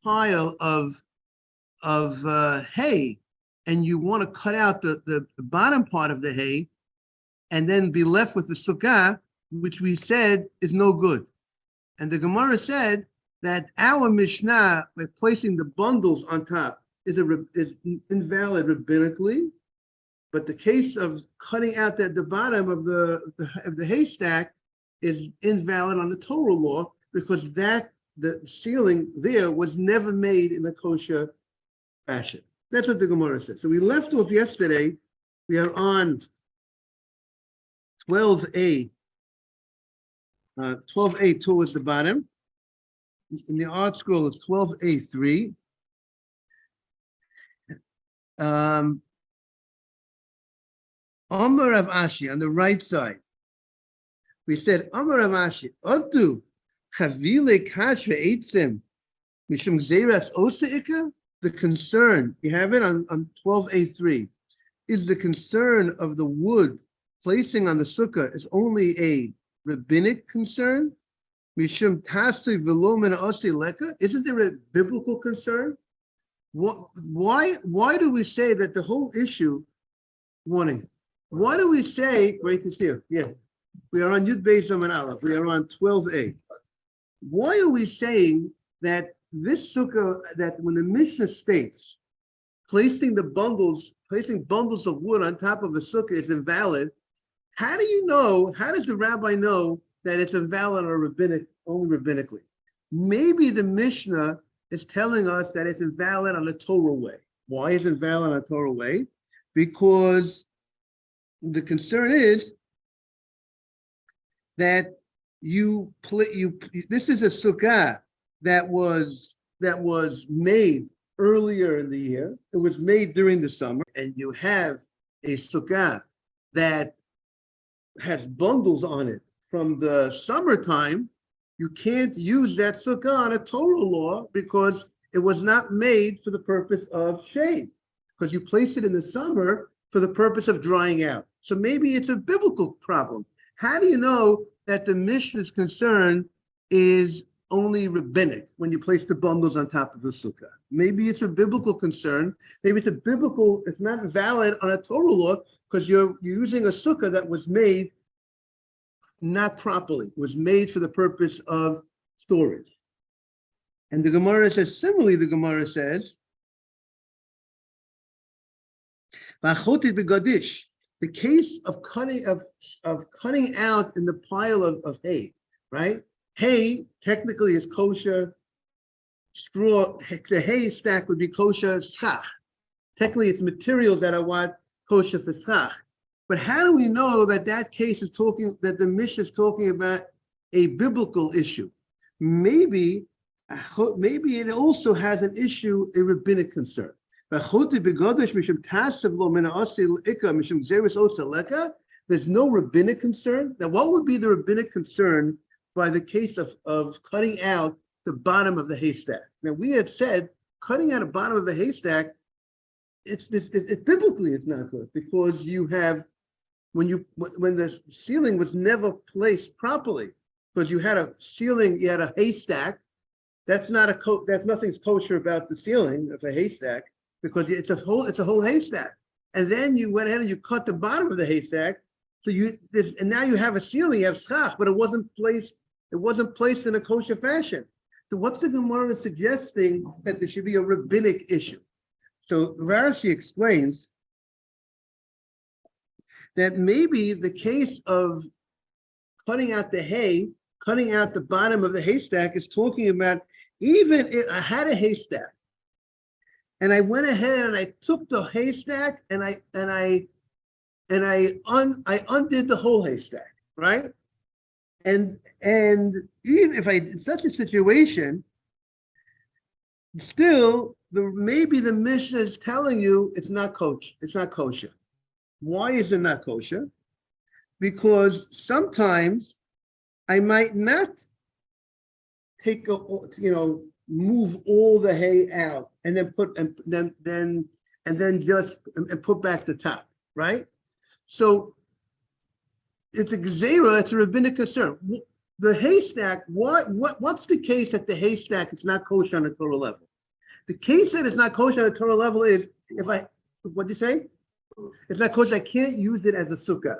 pile of hay, and you want to cut out the bottom part of the hay, and then be left with the sukkah, which we said is no good. And the Gemara said that our Mishnah, by placing the bundles on top, is invalid rabbinically, but the case of cutting out the bottom of the haystack is invalid on the Torah law, because the ceiling there was never made in a kosher fashion. That's what the Gemara said. So we left off yesterday. We are on 12a. 12a towards the bottom. In the art scroll, it's 12a3. Amar Rav Ashi on the right side. We said Amar Rav Ashi, Odu chavile kash ve'etzim mishum gzeiras oseika. The concern, you have it on 12a3, is the concern of the wood placing on the sukkah is only a rabbinic concern. Mishum tasi v'lo min ha'osi leka. Isn't there a biblical concern? Why do we say that the whole issue, warning, why do we say, great to see you, yes, we are on Yud Beis Amud Aleph, we are on 12a. Why are we saying that this sukkah, that when the Mishnah states placing bundles of wood on top of a sukkah is invalid, how does the rabbi know that it's invalid or only rabbinically? Maybe the Mishnah is telling us that it's invalid on a Torah way. Why is it invalid on a Torah way? Because the concern is that this is a sukkah that was made earlier in the year. It was made during the summer, and you have a sukkah that has bundles on it from the summertime. You can't use that sukkah on a Torah law because it was not made for the purpose of shade, because you place it in the summer for the purpose of drying out. So maybe it's a biblical problem. How do you know that the Mishnah's concern is only rabbinic when you place the bundles on top of the sukkah? Maybe it's a biblical concern. Maybe it's not valid on a Torah law because you're using a sukkah that was made not properly. It was made for the purpose of storage. And the Gemara says, similarly, the Gemara says, the case of cutting out in the pile of hay, right? Hay technically is kosher. Straw, the hay stack would be kosher schach. Technically, it's materials that are what kosher for schach. But how do we know that that the Mishnah is talking about a biblical issue? Maybe it also has an issue, a rabbinic concern. There's no rabbinic concern. Now, what would be the rabbinic concern by the case of cutting out the bottom of the haystack? Now, we had said cutting out the bottom of the haystack, it's biblically it's not good, because you have when the ceiling was never placed properly, because you had a ceiling, you had a haystack. That's nothing's kosher about the ceiling of a haystack, because it's a whole haystack. And then you went ahead and you cut the bottom of the haystack. So and now you have a ceiling, you have schach, but it wasn't placed in a kosher fashion. So what's the Gemara suggesting that there should be a rabbinic issue? So Rashi explains that maybe the case of cutting out the hay, cutting out the bottom of the haystack, is talking about, even if I had a haystack and I went ahead and I took the haystack and I undid the whole haystack, right? And even if in such a situation, still maybe the Mishnah is telling you it's not kosher. It's not kosher. Why is it not kosher? Because sometimes I might not move all the hay out and then put back the top, right? So it's a gzeira, it's a rabbinic concern. The haystack, what's the case that the haystack is not kosher on a Torah level? The case that it's not kosher at a Torah level is what do you say? It's not kosher, I can't use it as a sukkah.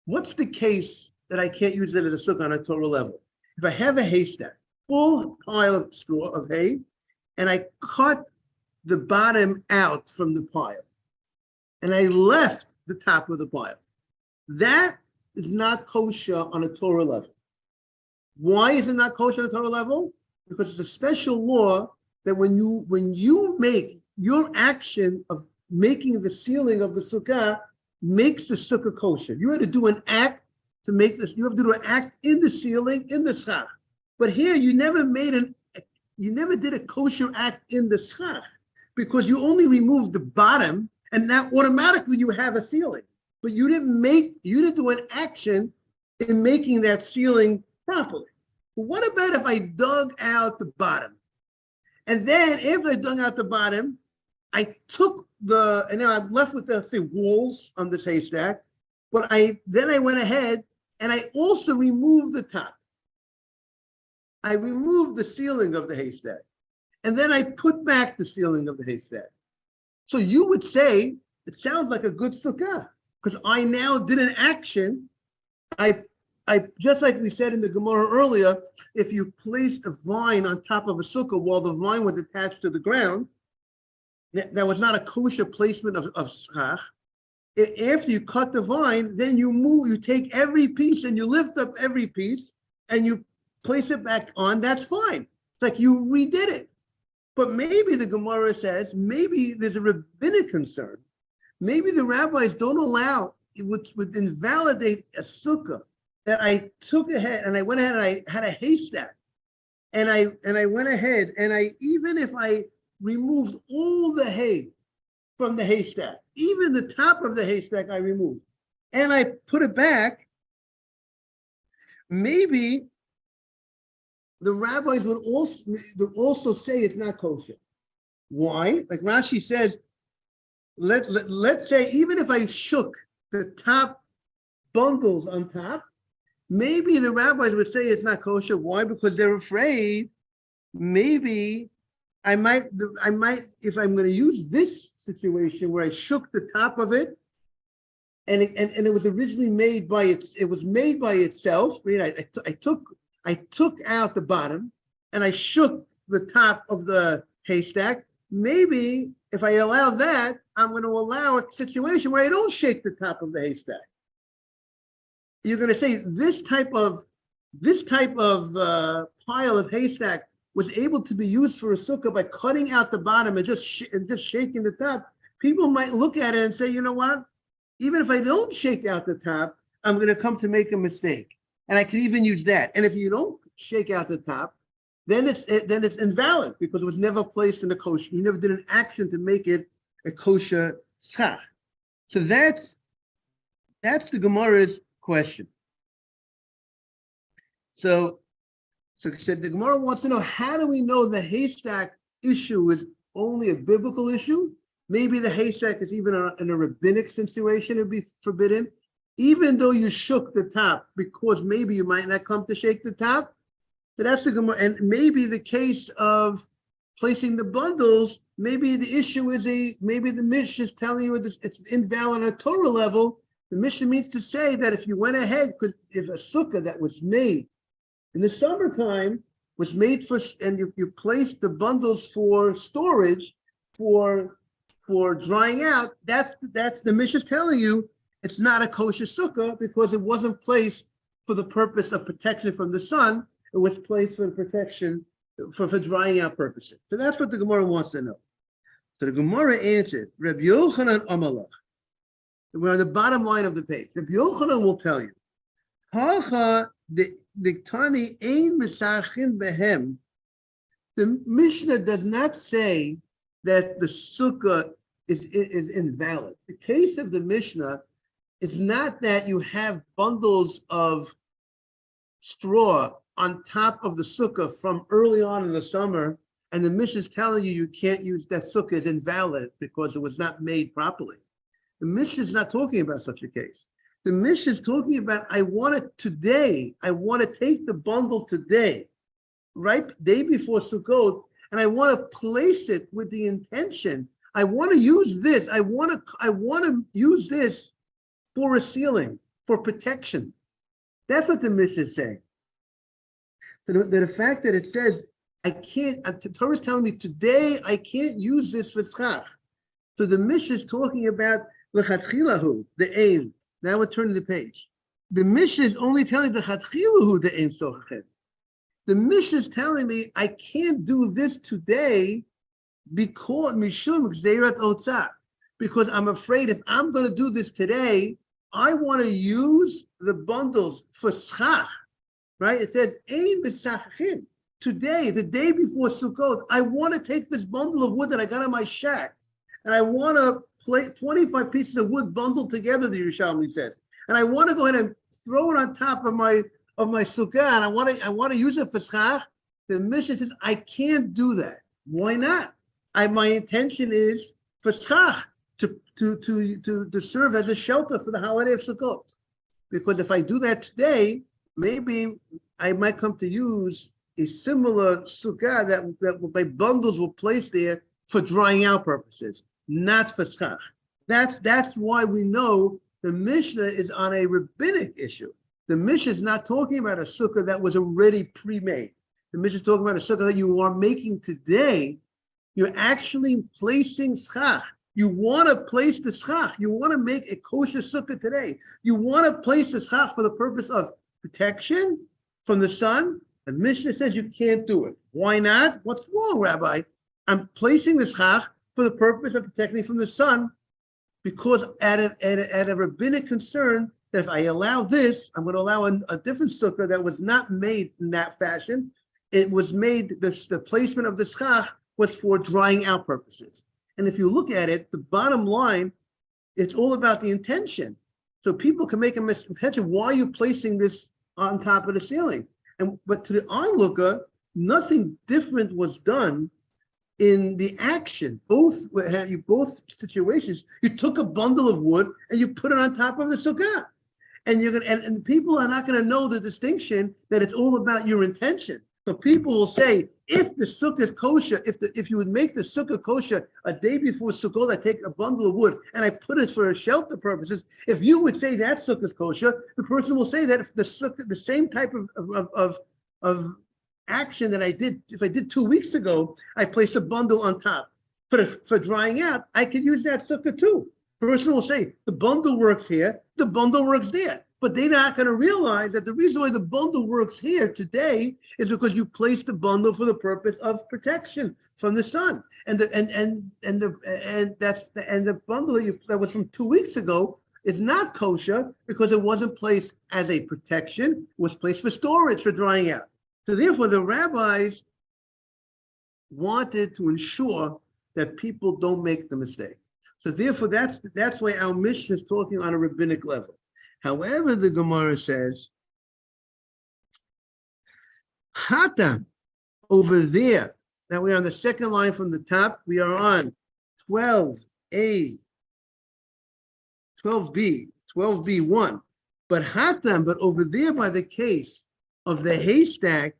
What's the case that I can't use it as a sukkah on a Torah level? If I have a haystack, full pile of straw, of hay, and I cut the bottom out from the pile, and I left the top of the pile, that is not kosher on a Torah level. Why is it not kosher on a Torah level? Because it's a special law that when you make your action of making the sealing of the sukkah makes the sukkah kosher. You had to do an act to make this. You have to do an act in the sealing in the schach. But here you never did a kosher act in the schach because you only removed the bottom, and now automatically you have a sealing. But you didn't do an action in making that sealing properly. But what about if I dug out the bottom? And then after I dug out the bottom, I took and now I'm left with the walls on this haystack, but I went ahead and I also removed the top. I removed the ceiling of the haystack. And then I put back the ceiling of the haystack. So you would say, it sounds like a good sukkah, because I now did an action. I just like we said in the Gemara earlier, if you placed a vine on top of a sukkah while the vine was attached to the ground, that was not a kosher placement of schach. After you cut the vine, then you take every piece and you lift up every piece and you place it back on. That's fine. It's like you redid it. But maybe the Gemara says, maybe there's a rabbinic concern. Maybe the rabbis don't allow, it would invalidate a sukkah that I took ahead and I went ahead and I had a haystack. And I went ahead and even if I removed all the hay from the haystack, even the top of the haystack I removed, and I put it back, maybe the rabbis would also say it's not kosher. Why? Like Rashi says, let's say even if I shook the top bundles on top, maybe the rabbis would say it's not kosher. Why? Because they're afraid maybe I might, if I'm going to use this situation where I shook the top of it, and it was originally made by itself. I mean, I took out the bottom and I shook the top of the haystack. Maybe if I allow that, I'm going to allow a situation where I don't shake the top of the haystack. You're going to say this type of pile of haystack was able to be used for a sukkah by cutting out the bottom and just shaking the top. People might look at it and say, you know what? Even if I don't shake out the top, I'm going to come to make a mistake, and I can even use that. And if you don't shake out the top, then it's invalid because it was never placed in a kosher. You never did an action to make it a kosher schach. So that's the Gemara's question. So the Gemara wants to know, how do we know the haystack issue is only a biblical issue? Maybe the haystack is even in a rabbinic situation, it'd be forbidden, even though you shook the top, because maybe you might not come to shake the top. So that's the Gemara. And maybe the case of placing the bundles, maybe the issue is maybe the Mishnah is telling you it's invalid on a Torah level. The Mishnah means to say that if you went ahead, if a sukkah that was made in the summertime was made for, and you placed the bundles for storage, for drying out, that's the Mishnah telling you it's not a kosher sukkah because it wasn't placed for the purpose of protection from the sun. It was placed for protection for drying out purposes. So that's what the Gemara wants to know. So the Gemara answered, Reb Yochanan Amalach. We're on the bottom line of the page. Reb Yochanan will tell you, Hacha the Tani ein misachin behem. The Mishnah does not say that the sukkah is invalid. The case of the Mishnah is not that you have bundles of straw on top of the sukkah from early on in the summer, and the Mishnah is telling you can't use that sukkah is invalid because it was not made properly. The Mishnah is not talking about such a case. The Mishnah is talking about, I want it today. I want to take the bundle today, right? Day before Sukkot, and I want to place it with the intention. I want to use this. I want to use this for a ceiling, for protection. That's what the Mishnah is saying. The fact that it says, I can't, the Torah is telling me today I can't use this for schach. So the Mishnah is talking about lechatchilahu, the aim. Now we're turning the page. The Mishnah is only telling the lechatchilahu, the aim sochachet. The Mishnah is telling me I can't do this today because mishum gzeirat otzar. Because I'm afraid if I'm going to do this today, I want to use the bundles for schach, right? It says ein b'sachachim. Today, the day before Sukkot, I want to take this bundle of wood that I got in my shack, and I want to play 25 pieces of wood bundled together, the Yerushalmi says, and I want to go ahead and throw it on top of my sukkah, and I want to use it for schach. The Mishnah says I can't do that. Why not? My intention is for schach to serve as a shelter for the holiday of Sukkot, because if I do that today, maybe I might come to use a similar sukkah that my bundles were placed there for drying out purposes, not for schach. That's why we know the Mishnah is on a rabbinic issue. The Mishnah is not talking about a sukkah that was already pre-made. The Mishnah is talking about a sukkah that you are making today. You're actually placing schach. You want to place the schach. You want to make a kosher sukkah today. You want to place the schach for the purpose of protection from the sun. The Mishnah says you can't do it. Why not? What's wrong, Rabbi? I'm placing the schach for the purpose of protecting from the sun, because at a rabbinic concern that if I allow this, I'm going to allow a different sukkah that was not made in that fashion. It was made, the placement of the schach was for drying out purposes. And if you look at it, the bottom line, it's all about the intention. So people can make a misconception. Why are you placing this on top of the ceiling? But to the onlooker, nothing different was done in the action. Both situations, you took a bundle of wood and you put it on top of the sukkah. And you're gonna and people are not going to know the distinction that it's all about your intention. So people will say, if the sukkah is kosher, if you would make the sukkah kosher a day before Sukkot, I take a bundle of wood and I put it for shelter purposes. If you would say that sukkah is kosher, the person will say that if the sukkah, the same type of action that I did, if I did 2 weeks ago, I placed a bundle on top for drying out, I could use that sukkah too. The person will say the bundle works here, the bundle works there. But they're not going to realize that the reason why the bundle works here today is because you placed the bundle for the purpose of protection from the sun, and the bundle that was from 2 weeks ago is not kosher because it wasn't placed as a protection; it was placed for storage, for drying out. So therefore, the rabbis wanted to ensure that people don't make the mistake. So therefore, that's why our Mishnah is talking on a rabbinic level. However, the Gemara says, Hatam, over there. Now we're on the second line from the top. We are on 12A, 12B, 12B1. But Hatam, but over there by the case of the haystack,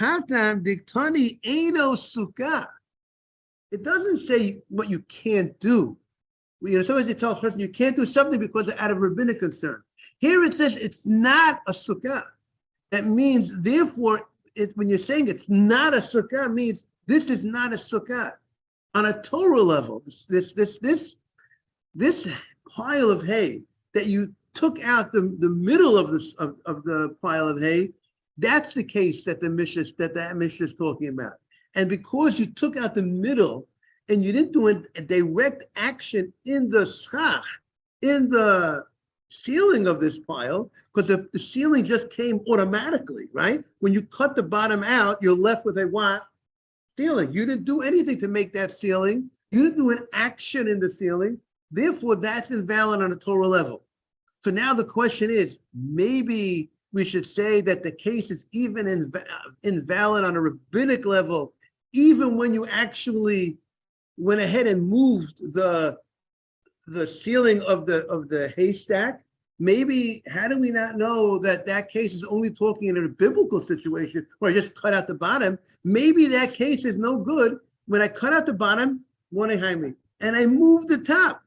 Hatam diktani eino sukkah. It doesn't say what you can't do. Sometimes you tell a person you can't do something because out of rabbinic concern. Here it says it's not a sukkah. That means, therefore, when you're saying it's not a sukkah, it means this is not a sukkah. On a Torah level, this pile of hay that you took out the middle of the pile of hay, that's the case that that Mishnah is talking about. And because you took out the middle and you didn't do a direct action in the schach, in the ceiling of this pile, because the ceiling just came automatically, right? When you cut the bottom out, you're left with a what? Ceiling. You didn't do anything to make that ceiling. You didn't do an action in the ceiling. Therefore, that's invalid on a Torah level. So now the question is, maybe we should say that the case is even invalid on a rabbinic level, even when you actually went ahead and moved the ceiling of the haystack, maybe how do we not know that that case is only talking in a biblical situation where I just cut out the bottom? Maybe that case is no good when I cut out the bottom, and I move the top.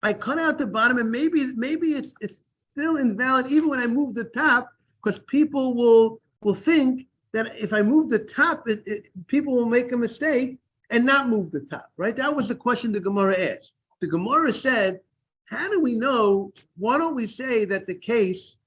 I cut out the bottom, and maybe it's still invalid even when I move the top, because people will think that if I move the top, people will make a mistake and not move the top, right? That was the question the Gemara asked. The Gemara said, how do we know? Why don't we say that the case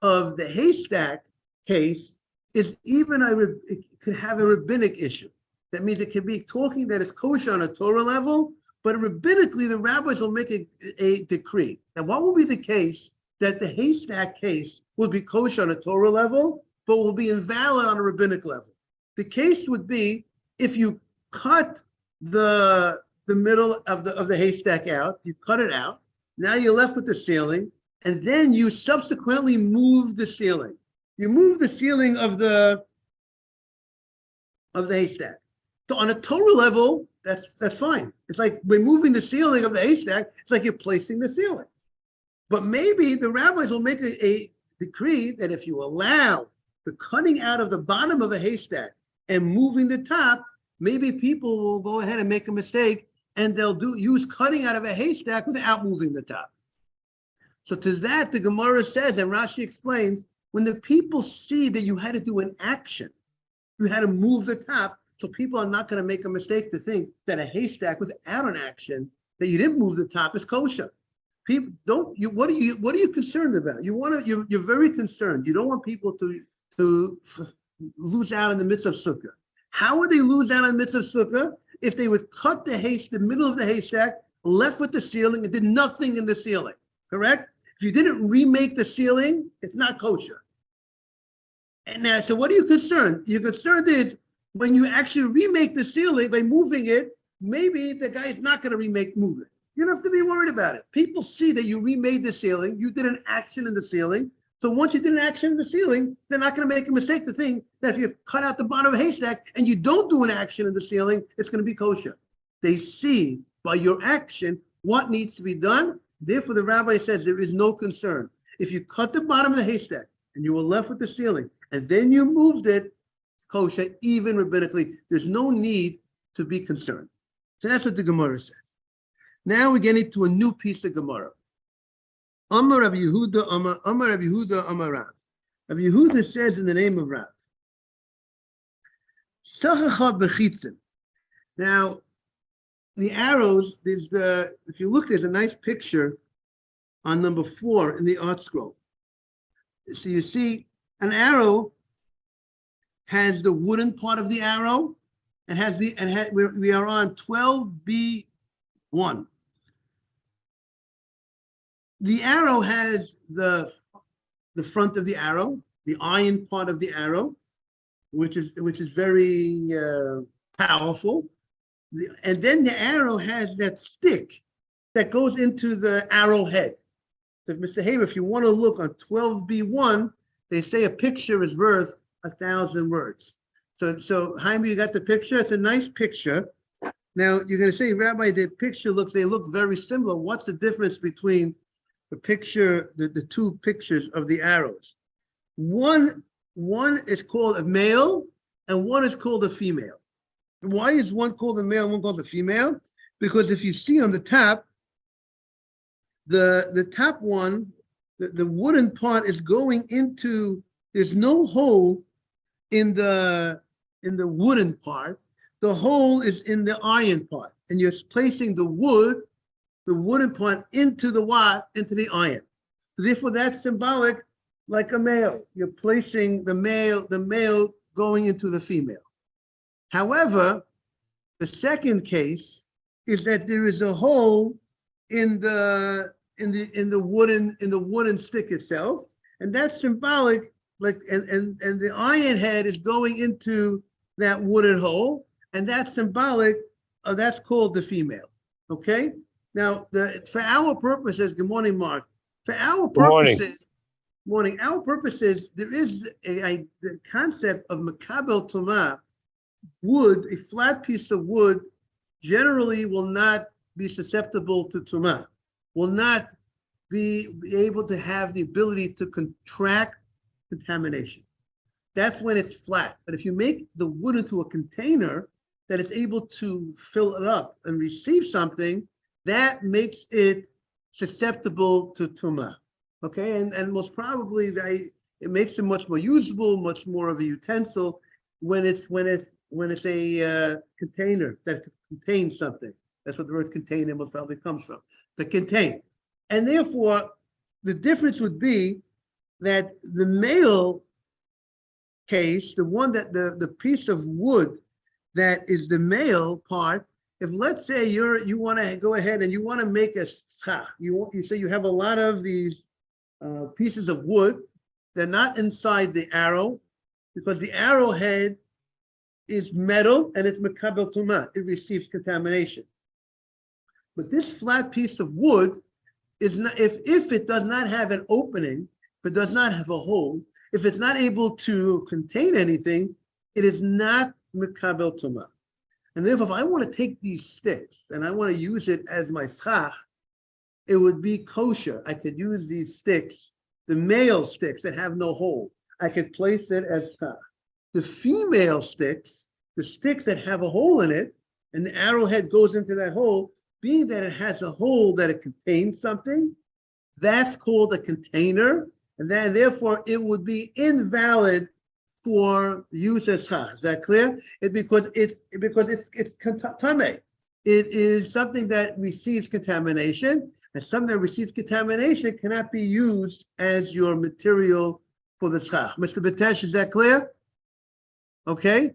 of the haystack case is even it could have a rabbinic issue? That means it could be talking that it's kosher on a Torah level, but rabbinically, the rabbis will make a decree. And what will be the case that the haystack case would be kosher on a Torah level, but will be invalid on a rabbinic level? The case would be if you cut the middle of the haystack out, you cut it out, now you're left with the ceiling, and then you subsequently move the ceiling. You move the ceiling of the haystack. So on a Torah level, that's fine. It's like we're moving the ceiling of the haystack. It's like you're placing the ceiling. But maybe the rabbis will make a decree that if you allow the cutting out of the bottom of a haystack and moving the top, maybe people will go ahead and make a mistake and they'll use cutting out of a haystack without moving the top. So to that, the Gemara says, and Rashi explains, when the people see that you had to do an action, you had to move the top, so people are not going to make a mistake to think that a haystack without an action, that you didn't move the top, is kosher. People don't. What are you concerned about? You're very concerned. You don't want people to lose out in the midst of Sukkah. How would they lose out in the midst of Sukkah? If they would cut the middle of the haystack, left with the ceiling, and did nothing in the ceiling. Correct? If you didn't remake the ceiling, it's not kosher. And now, so what are you concerned? Your concern is when you actually remake the ceiling by moving it, maybe the guy is not going to move it. You don't have to be worried about it. People see that you remade the ceiling, you did an action in the ceiling. So once you did an action in the ceiling, they're not going to make a mistake to think that if you cut out the bottom of a haystack and you don't do an action in the ceiling, it's going to be kosher. They see by your action what needs to be done. Therefore, the rabbi says there is no concern. If you cut the bottom of the haystack and you were left with the ceiling and then you moved it, kosher, even rabbinically, there's no need to be concerned. So that's what the Gemara said. Now we're getting to a new piece of Gemara. Amar Rav Yehuda, Amar Rav Yehuda, Amar Rav. Rav Yehuda says in the name of Rav, Succah b'chitzim. Now, the arrows, if you look, there's a nice picture on number 4 in the art scroll. So you see an arrow has the wooden part of the arrow and we are on 12B1. The arrow has the front of the arrow, the iron part of the arrow, which is very powerful. And then the arrow has that stick that goes into the arrowhead. So Mr. Haber, if you want to look on 12B1, they say a picture is worth 1,000 words. So Jaime, you got the picture? It's a nice picture. Now you're going to say, Rabbi, they look very similar. What's the difference between the picture, the two pictures of the arrows? One is called a male and one is called a female. Why is one called a male and one called a female? Because if you see on the top, the top one, the wooden part is going into, there's no hole in the wooden part. The hole is in the iron part, and you're placing the wooden part into the iron. So therefore, that's symbolic, like a male. You're placing the male going into the female. However, the second case is that there is a hole in the wooden stick itself, and that's symbolic. And the iron head is going into that wooden hole, and that's symbolic. That's called the female. Okay. Now, for our purposes, good morning, Mark. For our purposes, morning. Our purposes, there is the concept of makabel tumah. Wood, a flat piece of wood, generally will not be susceptible to tumah. Will not be able to have the ability to contract contamination. That's when it's flat. But if you make the wood into a container that is able to fill it up and receive something, that makes it susceptible to tumah. Okay, and most probably it makes it much more usable, much more of a utensil when it's a container that contains something. That's what the word container most probably comes from, to contain. And therefore, the difference would be that the male case, the one that the piece of wood that is the male part, if let's say you want to go ahead and you want to make a succah, you say you have a lot of these pieces of wood, they're not inside the arrow, because the arrowhead is metal and it's mekabel tumah, it receives contamination. But this flat piece of wood is not, if it does not have an opening, if it does not have a hole, if it's not able to contain anything, it is not mekabel tumah. And therefore, if I want to take these sticks and I want to use it as my schach, it would be kosher. I could use these sticks, the male sticks that have no hole. I could place it as schach. The female sticks, the sticks that have a hole in it, and the arrowhead goes into that hole, being that it has a hole that it contains something, that's called a container, and then therefore it would be invalid for use as schach. Is that clear? Because it's tameh. It is something that receives contamination, and something that receives contamination cannot be used as your material for the schach. Mr. Batesh, is that clear? Okay.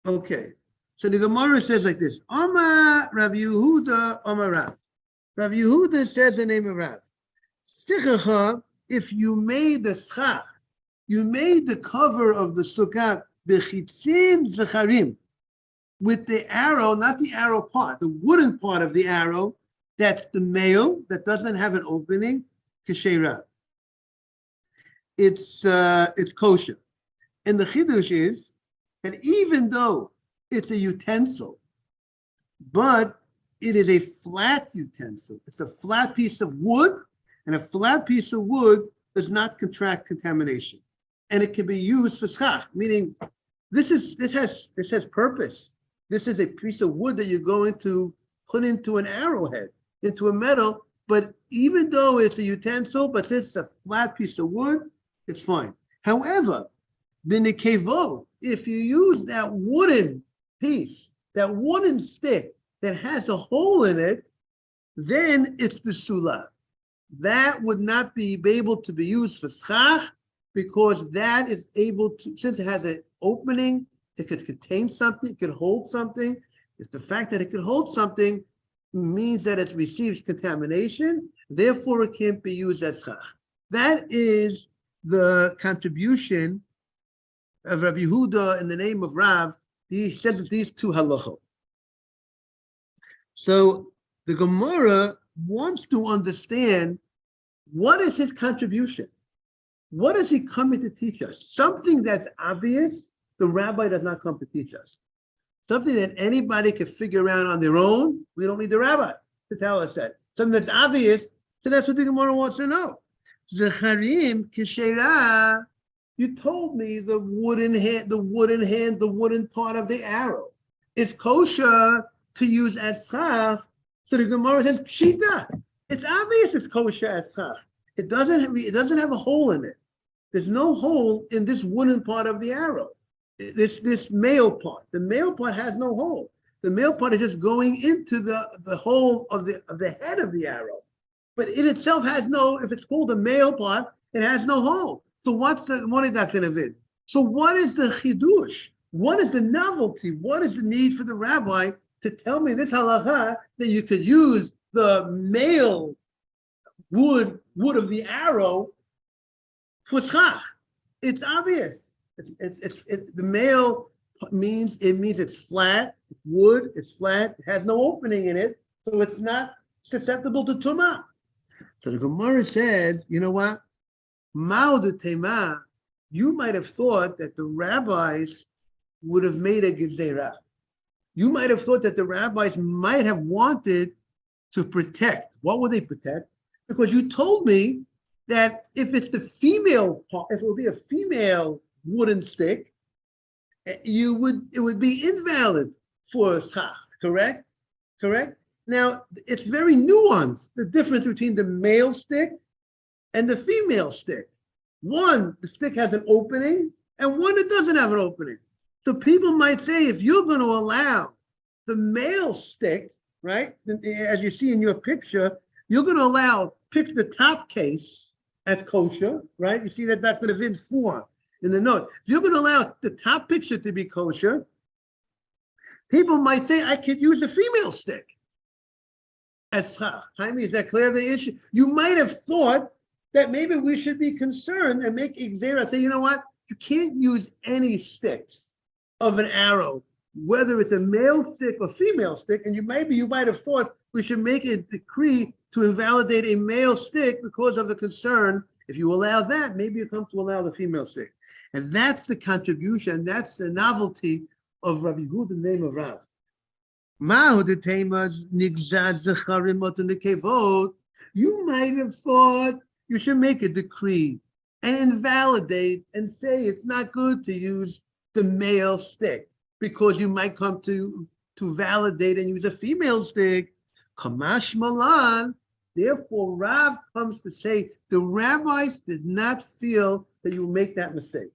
Okay. So the Gemara says like this: Amar Rav Yehuda, Amar Rav. Rav Yehuda says the name of Rav. Succah, if you made the schach, you made the cover of the sukkah bechitzin zecharim, with the arrow, not the arrow part, the wooden part of the arrow, that's the male, that doesn't have an opening, kasheira. It's kosher. And the chidush is that even though it's a utensil, but it is a flat utensil. It's a flat piece of wood, and a flat piece of wood does not contract contamination. And it can be used for schach, meaning this has purpose. This is a piece of wood that you're going to put into an arrowhead, into a metal, but even though it's a utensil, but since it's a flat piece of wood, it's fine. However, the nekevo, if you use that wooden piece, that wooden stick that has a hole in it, then it's besula. That would not be able to be used for schach, because that is able to, since it has an opening, it could contain something, it could hold something. If the fact that it could hold something means that it receives contamination, therefore it can't be used as schach. That is the contribution of Rabbi Yehuda in the name of Rav. He says these two halachot. So the Gemara wants to understand, what is his contribution? What is he coming to teach us? Something that's obvious, the rabbi does not come to teach us. Something that anybody can figure out on their own, we don't need the rabbi to tell us that. Something that's obvious, so that's what the Gemara wants to know. Zecharim kisheira, you told me the wooden part of the arrow is kosher to use as schach. So the Gemara says, pshita, it's obvious it's kosher as schach. It doesn't have a hole in it. There's no hole in this wooden part of the arrow. This male part. The male part has no hole. The male part is just going into the hole of the head of the arrow. But it itself has no, if it's called a male part, it has no hole. So what's the monedakin of it? So what is the chidush? What is the novelty? What is the need for the rabbi to tell me this halacha that you could use the male wood of the arrow for schach? It's obvious. The male means it's flat, it's wood, it's flat, it has no opening in it, so it's not susceptible to tumah. So the Gemara says, you know what? Mao de tema, you might have thought that the rabbis would have made a gezerah. You might have thought that the rabbis might have wanted to protect. What would they protect? Because you told me that if it's the female part, if it would be a female wooden stick, it would be invalid for a schach, correct? Correct? Now, it's very nuanced, the difference between the male stick and the female stick. One, the stick has an opening, and one, it doesn't have an opening. So people might say, if you're going to allow the male stick, right, as you see in your picture, you're going to allow, pick the top case as kosher, right? You see that that's going to be 4 in the note. If you're going to allow the top picture to be kosher, people might say, I could use a female stick as schach. Jaime, is that clear, the issue? You might have thought that maybe we should be concerned and make Xera say, you know what? You can't use any sticks of an arrow, whether it's a male stick or female stick, and you might have thought we should make a decree to invalidate a male stick because of the concern. If you allow that, maybe you come to allow the female stick. And that's the contribution, that's the novelty of Rabbi Yehuda, the name of Rav. You might have thought you should make a decree and invalidate and say it's not good to use the male stick because you might come to validate and use a female stick. Kamash Malan. Therefore, Rav comes to say the rabbis did not feel that you will make that mistake.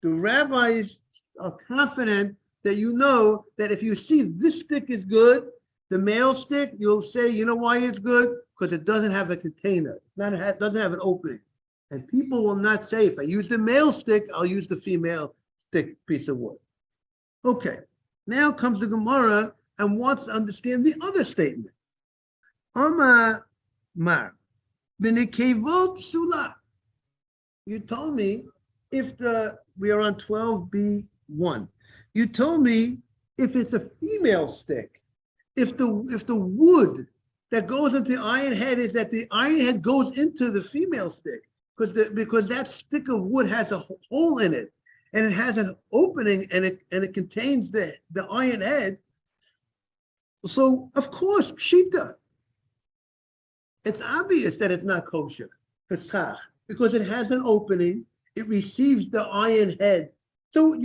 The rabbis are confident that you know that if you see this stick is good, the male stick, you'll say, you know why it's good? Because it doesn't have a container. It doesn't have an opening. And people will not say, if I use the male stick, I'll use the female stick piece of wood. Okay, now comes the Gemara and wants to understand the other statement. Amar Mar, B'nekevot Psula. You told me we are on 12b1. You told me if it's a female stick, if the wood that goes into the iron head is that the iron head goes into the female stick, because that stick of wood has a hole in it and it has an opening and it contains the iron head. So of course, pshita. It's obvious that it's not kosher for schach because it has an opening. It receives the iron head. So do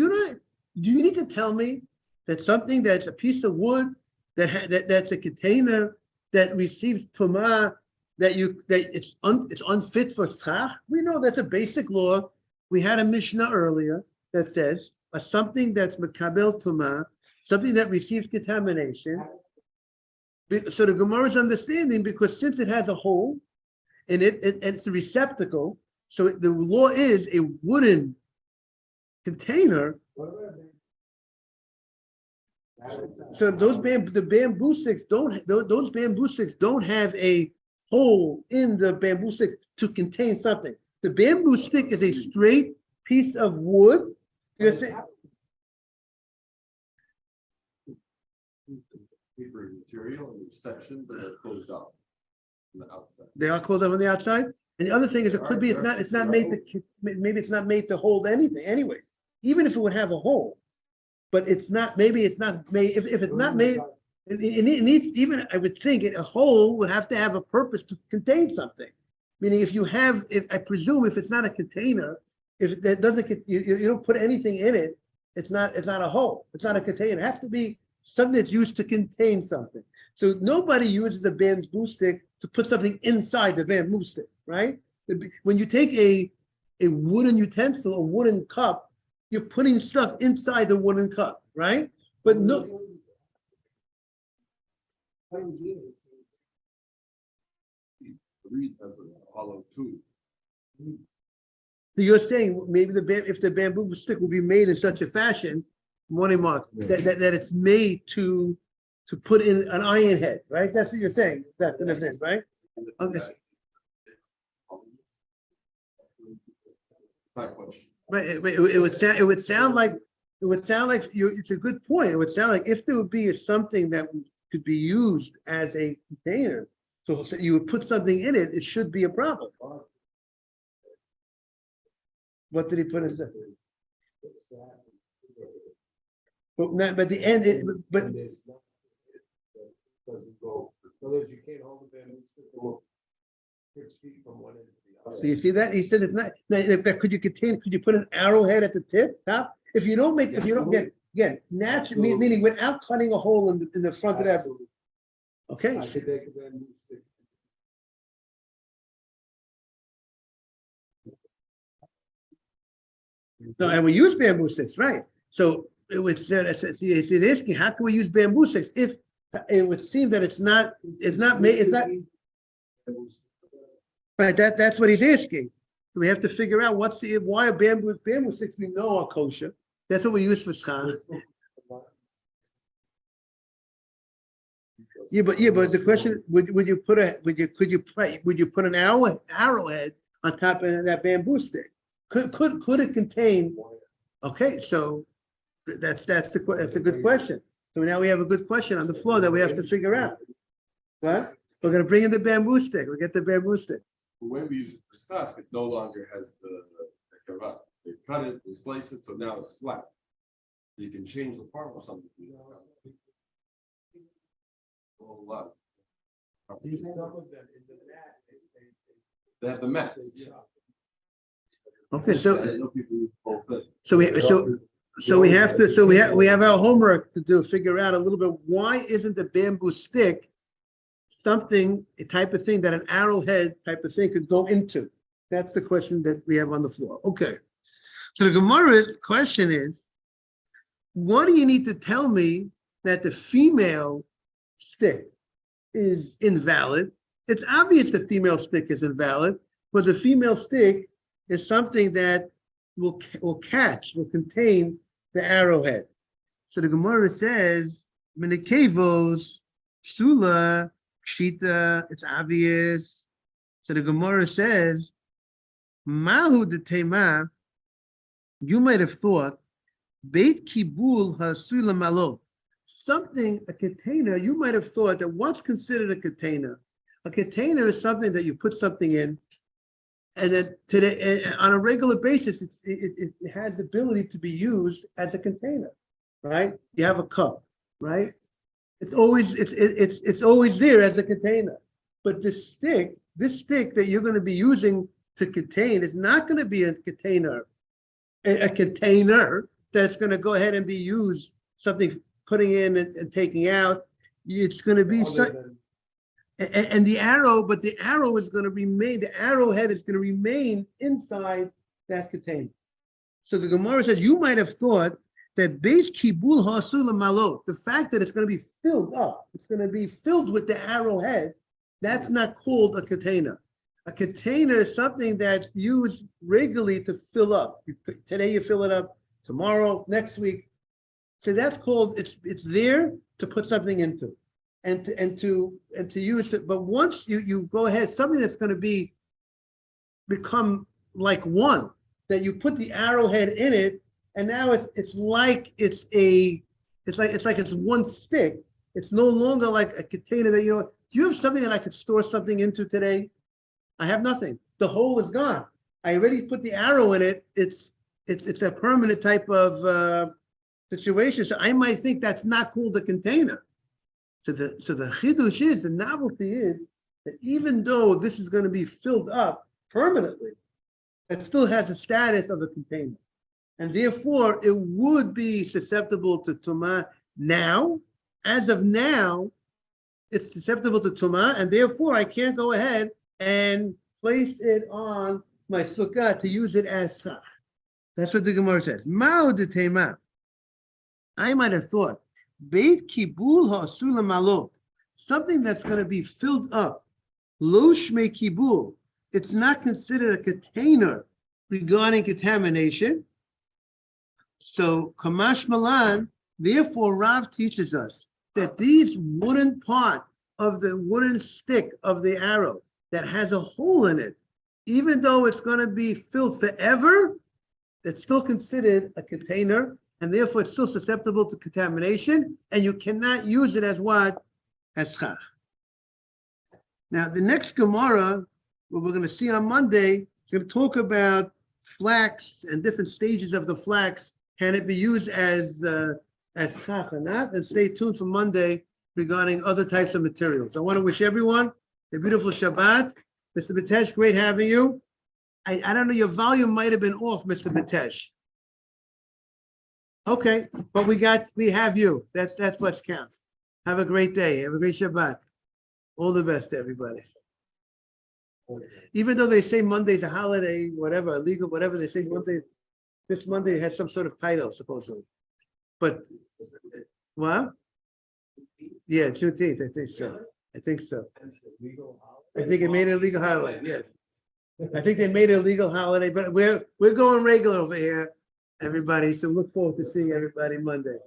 you need to tell me that something that's a piece of wood that's a container that receives tumah that it's unfit for schach? We know that's a basic law. We had a Mishnah earlier that says something that's mekabel tumah, something that receives contamination. So the Gemara is understanding because since it has a hole in it, and it's a receptacle, so the law is a wooden container. So the bamboo sticks don't have a hole in the bamboo stick to contain something. The bamboo stick is a straight piece of wood. You're saying material and sections that are closed up on the outside. They are closed up on the outside. And the other thing is, it could be it's not made to, maybe it's not made to hold anything anyway. Even if it would have a hole, but it's not. Maybe it's not made. If it's not made, it needs. Even I would think a hole would have to have a purpose to contain something. Meaning, I presume if it's not a container, if that doesn't, you don't put anything in it, it's not a hole. It's not a container. It has to be something that's used to contain something. So nobody uses a bamboo stick to put something inside the bamboo stick, right? When you take a wooden utensil, a wooden cup, you're putting stuff inside the wooden cup, right? But no. Reed has a hollow tube. So you're saying maybe if the bamboo stick will be made in such a fashion, morning mark, that it's made to put in an iron head, right? That's what you're saying. That's what it is, right? Okay. Right. It would sound like it's a good point. It would sound like if there would be something that could be used as a container, so you would put something in it, it should be a problem. What did he put in there? But the end, but doesn't go. In other words, you can't hold the bamboo stick. 6 feet from one end to the So other. you see that? He said it's not, could you put an arrowhead at the top? If you don't again, naturally, meaning without cutting a hole in the front of that. Okay. I could make a bamboo stick. No, and we use bamboo sticks, right? So it would say, you're asking, how can we use bamboo sticks? If it would seem that it's not made, right, that's what he's asking. We have to figure out why a bamboo sticks we know are kosher. That's what we use for schach. Yeah, but the question, would you put an arrowhead on top of that bamboo stick? Could it contain? Okay, so that's a good question. So now we have a good question on the floor that we have to figure out. What? We're gonna bring in the bamboo stick. We get the bamboo stick. The way we use it for stuff, it no longer has the kavat. They cut it, they slice it, so now it's flat. You can change the form or something. A whole lot. They have the mat. Okay, so we have our homework to do, figure out a little bit, why isn't the bamboo stick something, a type of thing that an arrowhead type of thing could go into? That's the question that we have on the floor. Okay. So the Gemara's question is, what do you need to tell me that the female stick is invalid? It's obvious the female stick is invalid, but the female stick is something that will contain the arrowhead. So the Gemara says, Menekevos, Sula, Shita, it's obvious. So the Gemara says, Mahu de Tema, you might have thought, Beit Kibul Hasula Malo, something, a container, you might have thought that what's considered a container? A container is something that you put something in, and then on a regular basis, it has the ability to be used as a container, right? You have a cup, right? It's always there as a container. But this stick that you're going to be using to contain is not going to be a container that's going to go ahead and be used, something putting in and taking out. It's going to be and the arrow is going to remain, the arrowhead is going to remain inside that container. So the Gemara says, you might have thought that base kibul hasula malot, the fact that it's going to be filled up, it's going to be filled with the arrowhead, that's not called a container. A container is something that's used regularly to fill up. Today you fill it up, tomorrow, next week. So that's called, it's there to put something into. And to use it, but once you go ahead, something that's going to become like one, that you put the arrowhead in it, and now it's like it's one stick. It's no longer like a container that do you have something that I could store something into today? I have nothing. The hole is gone. I already put the arrow in it. It's a permanent type of situation. So I might think that's not called a container. So the chidush is, the novelty is that even though this is going to be filled up permanently, it still has the status of a container. And therefore, it would be susceptible to tumah now. As of now, it's susceptible to tumah, and therefore I can't go ahead and place it on my sukkah to use it as schach. That's what the Gemara says. Ma'u de tema. I might have thought, Beit kibul ha'asula malot, something that's going to be filled up. Lo shmei kibul. It's not considered a container regarding contamination. So Kamash Malan, therefore Rav teaches us that these wooden part of the wooden stick of the arrow that has a hole in it, even though it's going to be filled forever, it's still considered a container, and therefore it's still susceptible to contamination, and you cannot use it as what? As schach. Now, the next Gemara, what we're going to see on Monday, is going to talk about flax and different stages of the flax. Can it be used as schach or not? And stay tuned for Monday regarding other types of materials. I want to wish everyone a beautiful Shabbat. Mr. Mitesh, great having you. I don't know, your volume might have been off, Mr. Mitesh. Okay, but we have you. That's what counts. Have a great day. Have a great Shabbat. All the best to everybody. Even though they say Monday's a holiday, whatever, illegal, whatever, they say Monday, this Monday has some sort of title supposedly. But, what? Yeah, Juneteenth, I think so. I think so. I think it made it a legal holiday, yes. I think they made it a legal holiday, but we're going regular over here, everybody. So look forward to seeing everybody Monday.